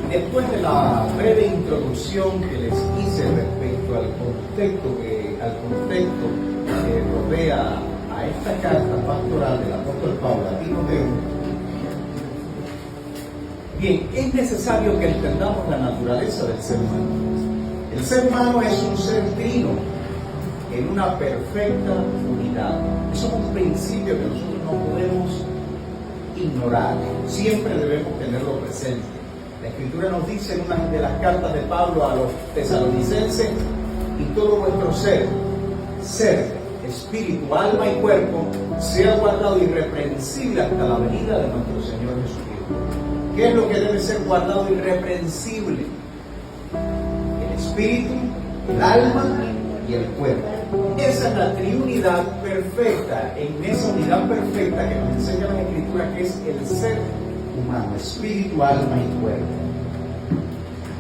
Después de la breve introducción que les hice respecto al contexto que rodea a esta carta pastoral del apóstol Pablo a Timoteo, bien, es necesario que entendamos la naturaleza del ser humano. El ser humano es un ser trino en una perfecta unidad. Eso es un principio que nosotros no podemos ignorar, siempre debemos tenerlo presente. La Escritura nos dice en una de las cartas de Pablo a los tesalonicenses: y todo vuestro ser, espíritu, alma y cuerpo, sea guardado irreprensible hasta la venida de nuestro Señor Jesucristo. ¿Qué es lo que debe ser guardado irreprensible? El espíritu, el alma y el cuerpo. Esa es la triunidad perfecta, en esa unidad perfecta que nos enseña la Escritura, que es el ser humano, espíritu, alma y cuerpo.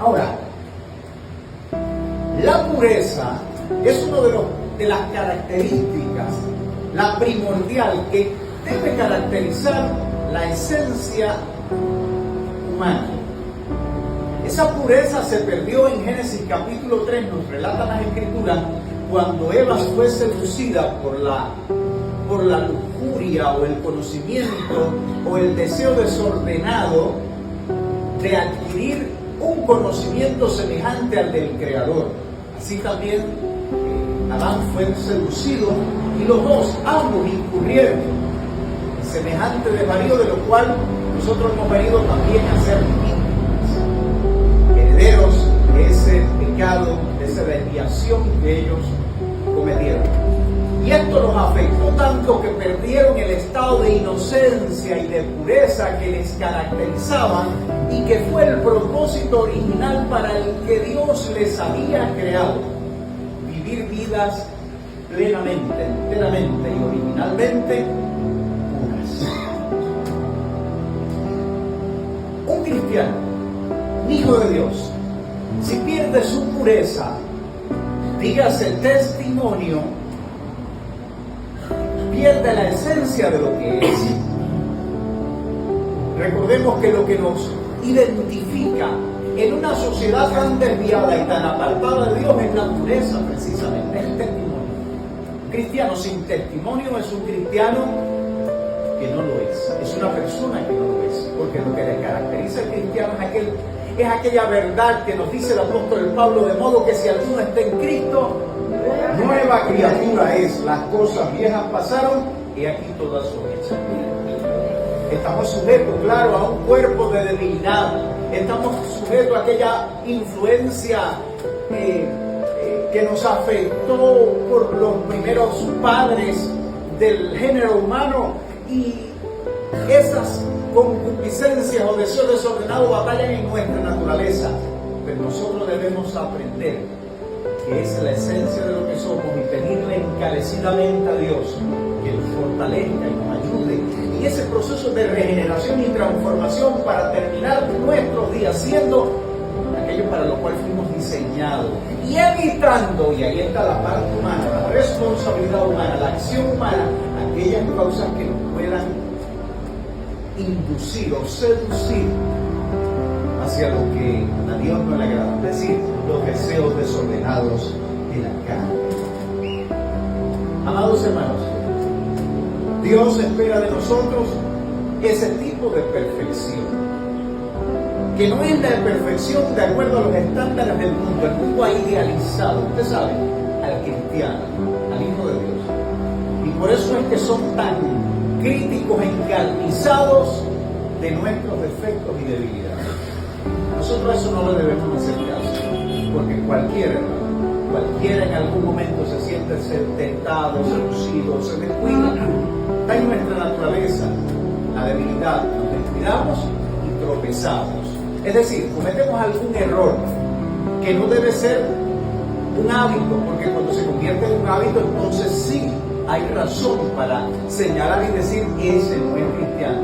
Ahora, la pureza es una de las características, la primordial, que debe caracterizar la esencia humana. Esa pureza se perdió en Génesis capítulo 3, nos relatan las Escrituras, cuando Eva fue seducida por la lujuria o el conocimiento o el deseo desordenado de adquirir un conocimiento semejante al del Creador. Así también Adán fue seducido y los dos, ambos, incurrieron en semejante desvarío, de lo cual nosotros hemos venido también a ser víctimas, herederos de ese pecado, de esa desviación que ellos cometieron. Y esto los afectó tanto que perdieron el estado de inocencia y de pureza que les caracterizaba y que fue el propósito original para el que Dios les había creado: vivir vidas plenamente, enteramente y originalmente puras. Un cristiano, un hijo de Dios, si pierde su pureza, dígase testimonio, pierde la esencia de lo que es. Recordemos que lo que nos identifica en una sociedad tan desviada y tan apartada de Dios es la pureza, precisamente, es el testimonio. Un cristiano sin testimonio es un cristiano que no lo es una persona que no lo es, porque lo que le caracteriza al cristiano es aquella verdad que nos dice el apóstol Pablo: de modo que si alguno está en Cristo, nueva criatura es, las cosas viejas pasaron y aquí todas son hechas. Estamos sujetos, claro, a un cuerpo de debilidad, estamos sujetos a aquella influencia que nos afectó por los primeros padres del género humano, y esas concupiscencias o deseos desordenados batallan en nuestra naturaleza. Pero nosotros debemos aprender que es la esencia de lo que somos y pedirle encarecidamente a Dios que nos fortalezca y nos ayude en ese proceso de regeneración y transformación para terminar nuestros días siendo aquello para lo cual fuimos diseñados, y evitando, y ahí está la parte humana, la responsabilidad humana, la acción humana, aquellas causas que nos puedan inducir o seducir hacia lo que a Dios no le agrada, es decir, los deseos desordenados de la carne. Amados hermanos, Dios espera de nosotros ese tipo de perfección, que no es la perfección de acuerdo a los estándares del mundo. El mundo ha idealizado, usted sabe, al cristiano, al Hijo de Dios, y por eso es que son tan críticos, encarnizados de nuestros defectos y debilidades. Nosotros eso no le debemos hacer caso, porque cualquiera en algún momento se siente tentado, seducido, se descuida. Está en nuestra naturaleza la debilidad, nos descuidamos y tropezamos. Es decir, cometemos algún error que no debe ser un hábito, porque cuando se convierte en un hábito, entonces sí hay razón para señalar y decir: ese no es cristiano.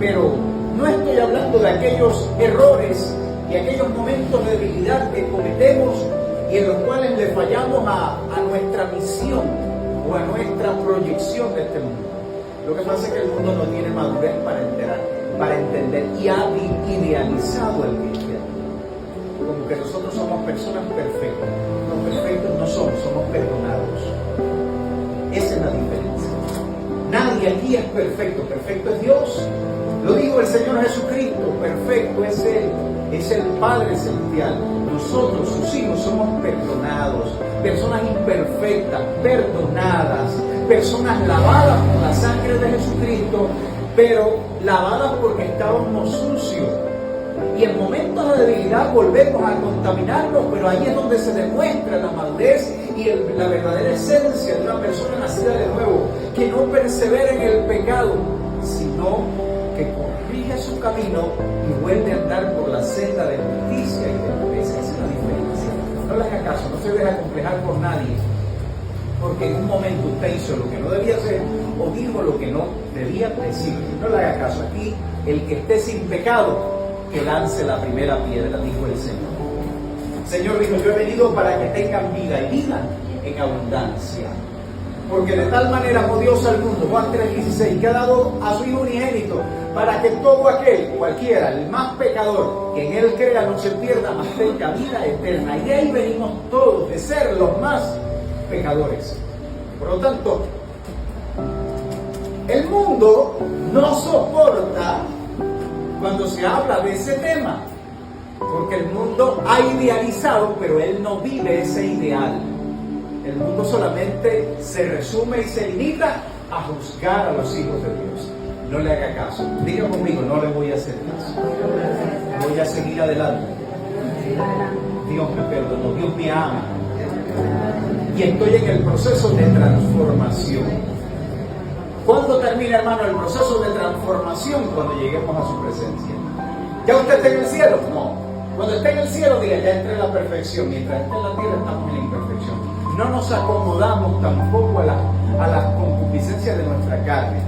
Pero no estoy hablando de aquellos errores y aquellos momentos de debilidad que cometemos y en los cuales le fallamos a nuestra misión o a nuestra proyección de este mundo. Lo que pasa es que el mundo no tiene madurez para entender y ha idealizado el cristiano. porque nosotros somos personas perfectas. Los perfectos no somos perdonados. Esa es la diferencia. Nadie aquí es perfecto, perfecto es Dios. Lo dijo el Señor Jesucristo, perfecto es Él, es el Padre Celestial. Nosotros, sus hijos, somos perdonados, personas imperfectas, perdonadas, personas lavadas por la sangre de Jesucristo, pero lavadas porque estábamos sucios. Y en momentos de debilidad volvemos a contaminarnos, pero ahí es donde se demuestra la madurez y la verdadera esencia de una persona nacida de nuevo, que no persevera en el pecado, sino que corrige su camino y vuelve a andar por la senda de justicia y de pureza. Esa es la diferencia. No le haga caso, no se deje acomplejar por nadie, porque en un momento usted hizo lo que no debía hacer o dijo lo que no debía decir. No le haga caso. Aquí, el que esté sin pecado, que lance la primera piedra, dijo el Señor. El Señor dijo, yo he venido para que tengan vida y vida en abundancia. Porque de tal manera amó Dios al mundo, Juan 3:16, que ha dado a su Hijo unigénito, para que todo aquel, cualquiera, el más pecador, que en Él crea, no se pierda, mas tenga vida eterna. Y de ahí venimos todos, de ser los más pecadores. Por lo tanto, el mundo no soporta cuando se habla de ese tema, porque el mundo ha idealizado, pero él no vive ese ideal. El mundo solamente se resume y se limita a juzgar a los hijos de Dios. No le haga caso. Diga conmigo, no le voy a hacer caso. Voy a seguir adelante. Dios me perdonó, Dios me ama. Y estoy en el proceso de transformación. ¿Cuándo termina, hermano, el proceso de transformación? Cuando lleguemos a su presencia. ¿Ya usted está en el cielo? No. Cuando esté en el cielo, diga, ya entré en la perfección. Mientras esté en la tierra, estamos en la imperfección. No nos acomodamos tampoco a las concupiscencias de nuestra carne,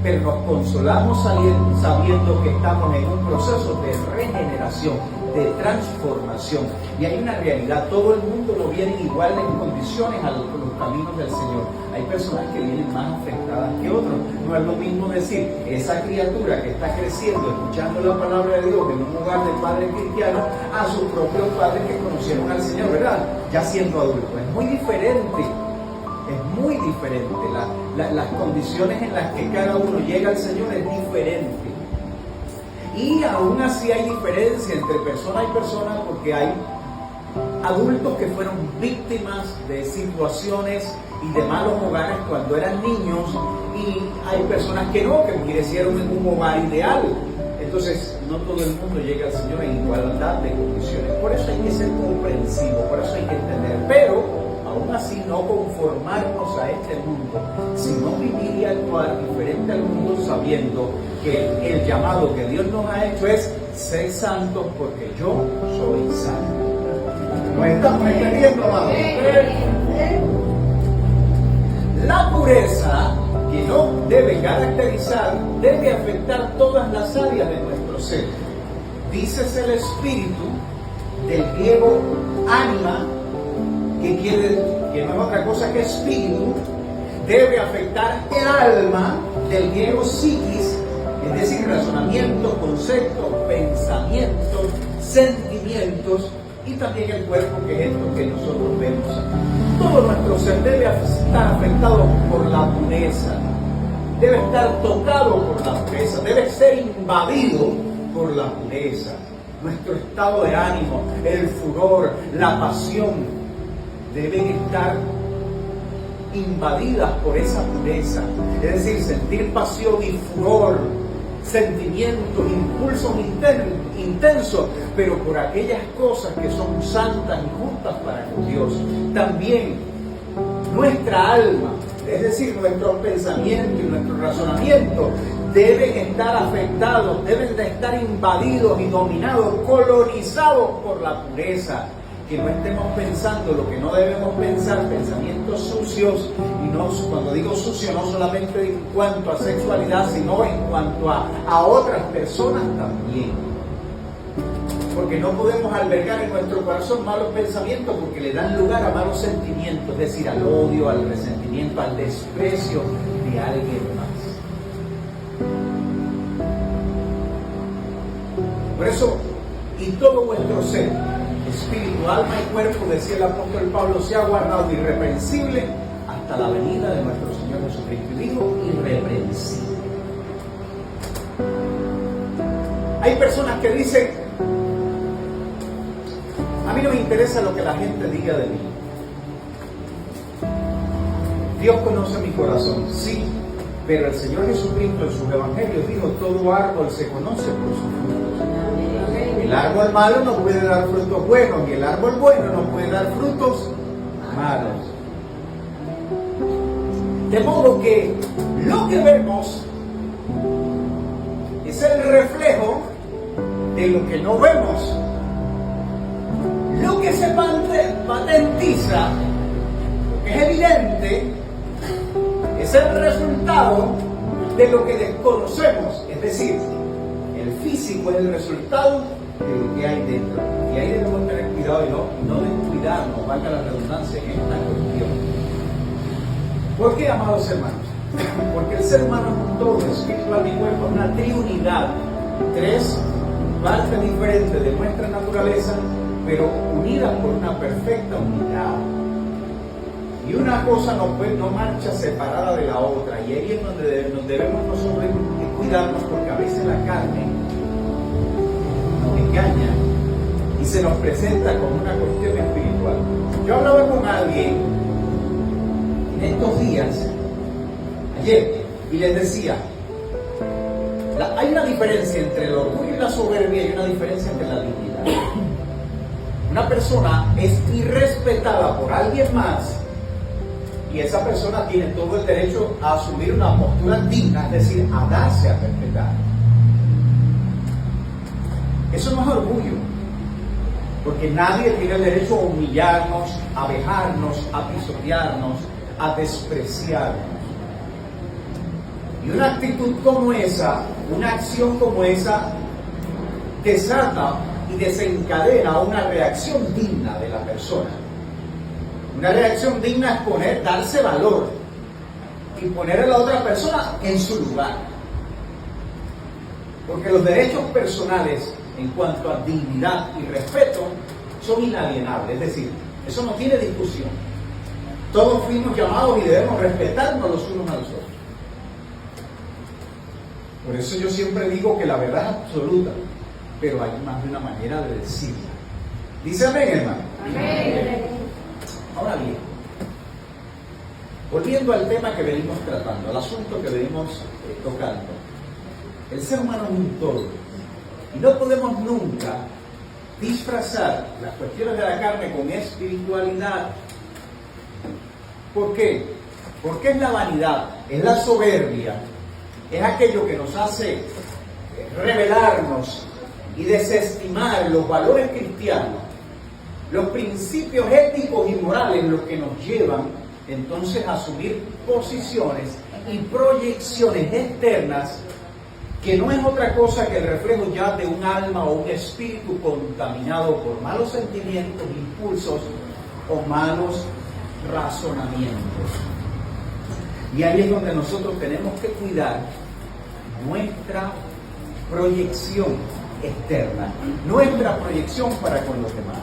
pero nos consolamos sabiendo que estamos en un proceso de regeneración, de transformación. Y hay una realidad, todo el mundo no viene igual en condiciones a los caminos del Señor. Hay personas que vienen más afectadas que otros. No es lo mismo decir, esa criatura que está creciendo, escuchando la palabra de Dios en un hogar de padres cristianos, a sus propios padres que conocieron al Señor, ¿verdad? Ya siendo adultos. Es muy diferente. Es muy diferente. Las condiciones en las que cada uno llega al Señor es diferente. Y aún así hay diferencia entre persona y persona, porque hay adultos que fueron víctimas de situaciones y de malos hogares cuando eran niños, y hay personas que no, que crecieron en un hogar ideal. Entonces, no todo el mundo llega al Señor en igualdad de condiciones. Por eso hay que ser comprensivo, por eso hay que entender. Pero, aún así, no conformarnos a este mundo, sino vivir y actuar diferente al mundo, sabiendo que el llamado que Dios nos ha hecho es ser santos porque yo soy santo. ¿Nos estamos entendiendo, amados? La pureza que nos debe caracterizar debe afectar todas las áreas de nuestro ser. Dices el espíritu, del griego ánima, que no es otra cosa que espíritu, debe afectar el alma, del griego psiquis, es decir, razonamientos, conceptos, pensamientos, sentimientos, y también el cuerpo, que es esto que nosotros vemos aquí. Todo nuestro ser debe estar afectado por la pureza, debe estar tocado por la pureza, debe ser invadido por la pureza. Nuestro estado de ánimo, el furor, la pasión, deben estar invadidas por esa pureza. Es decir, sentir pasión y furor, sentimientos, impulsos intensos, pero por aquellas cosas que son santas y justas para con Dios. También nuestra alma, es decir, nuestros pensamientos y nuestro razonamiento, deben estar afectados, deben de estar invadidos y dominados, colonizados por la pureza. Que no estemos pensando lo que no debemos pensar, pensamientos sucios, y no, cuando digo sucio, no solamente en cuanto a sexualidad, sino en cuanto a otras personas también. Porque no podemos albergar en nuestro corazón malos pensamientos, porque le dan lugar a malos sentimientos, es decir, al odio, al resentimiento, al desprecio de alguien más. Por eso, y todo vuestro ser, espíritu, alma y cuerpo, decía el apóstol Pablo, se ha guardado irreprensible hasta la venida de nuestro Señor Jesucristo. Y digo irreprensible. Hay personas que dicen, a mí no me interesa lo que la gente diga de mí. Dios conoce mi corazón, sí, pero el Señor Jesucristo en sus evangelios dijo, todo árbol se conoce por sus frutos. El árbol malo no puede dar frutos buenos y el árbol bueno no puede dar frutos malos. De modo que lo que vemos es el reflejo de lo que no vemos. Lo que se patentiza, lo que es evidente, es el resultado de lo que desconocemos. Es decir, el físico es el resultado de lo que hay dentro. Y ahí debemos tener cuidado y no descuidarnos, valga la redundancia, en esta cuestión. ¿Por qué, amados hermanos? Porque el ser humano es un todo, espíritu, alma y cuerpo, es una triunidad. Tres partes diferentes de nuestra naturaleza, pero unidas por una perfecta unidad. Y una cosa no marcha separada de la otra. Y ahí es donde nos debemos nosotros cuidarnos, porque a veces la carne nos engaña y se nos presenta como una cuestión espiritual. Yo hablaba con alguien en estos días, ayer, y les decía, hay una diferencia entre el orgullo y la soberbia y una diferencia entre la dignidad. Una persona es irrespetada por alguien más y esa persona tiene todo el derecho a asumir una postura digna, es decir, a darse a respetar. Eso no es orgullo, porque nadie tiene el derecho a humillarnos, a vejarnos, a pisotearnos, a despreciarnos. Y una actitud como esa, una acción como esa, desata y desencadena una reacción digna de la persona. Una reacción digna es darse valor y poner a la otra persona en su lugar. Porque los derechos personales en cuanto a dignidad y respeto son inalienables, es decir, eso no tiene discusión. Todos fuimos llamados y debemos respetarnos los unos a los otros. Por eso yo siempre digo que la verdad es absoluta, pero hay más de una manera de decirla. ¿Dice amén, hermano? Amén. Ahora bien, volviendo al tema que venimos tratando, al asunto que venimos tocando, el ser humano es un todo, y no podemos nunca disfrazar las cuestiones de la carne con espiritualidad. ¿Por qué? Porque es la vanidad, es la soberbia, es aquello que nos hace rebelarnos y desestimar los valores cristianos, los principios éticos y morales, los que nos llevan entonces a asumir posiciones y proyecciones externas que no es otra cosa que el reflejo ya de un alma o un espíritu contaminado por malos sentimientos, impulsos o malos razonamientos. Y ahí es donde nosotros tenemos que cuidar nuestra proyección externa, nuestra proyección para con los demás.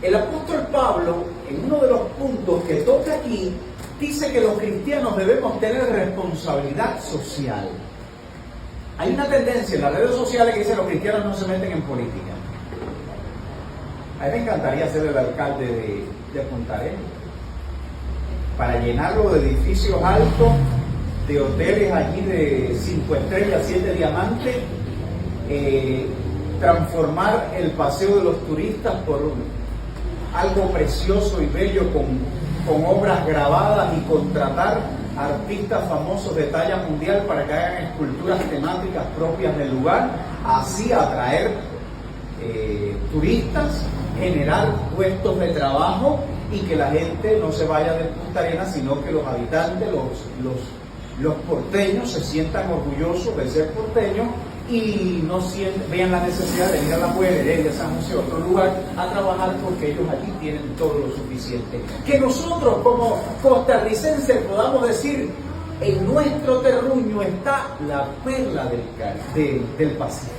El apóstol Pablo, en uno de los puntos que toca aquí, dice que los cristianos debemos tener responsabilidad social. Hay una tendencia en las redes sociales que dice que los cristianos no se meten en política. A mí me encantaría ser el alcalde de Punta Arenas, para llenarlo de edificios altos, de hoteles allí de 5 estrellas, 7 diamantes, transformar el paseo de los turistas por algo precioso y bello con obras grabadas y contratar artistas famosos de talla mundial para que hagan esculturas temáticas propias del lugar, así atraer turistas, generar puestos de trabajo y que la gente no se vaya de Punta Arenas, sino que los habitantes, los porteños se sientan orgullosos de ser porteños y no vean la necesidad de ir a La Jueler, de San José, a otro lugar, a trabajar porque ellos allí tienen todo lo suficiente. Que nosotros como costarricenses podamos decir, en nuestro terruño está la perla del Pacífico.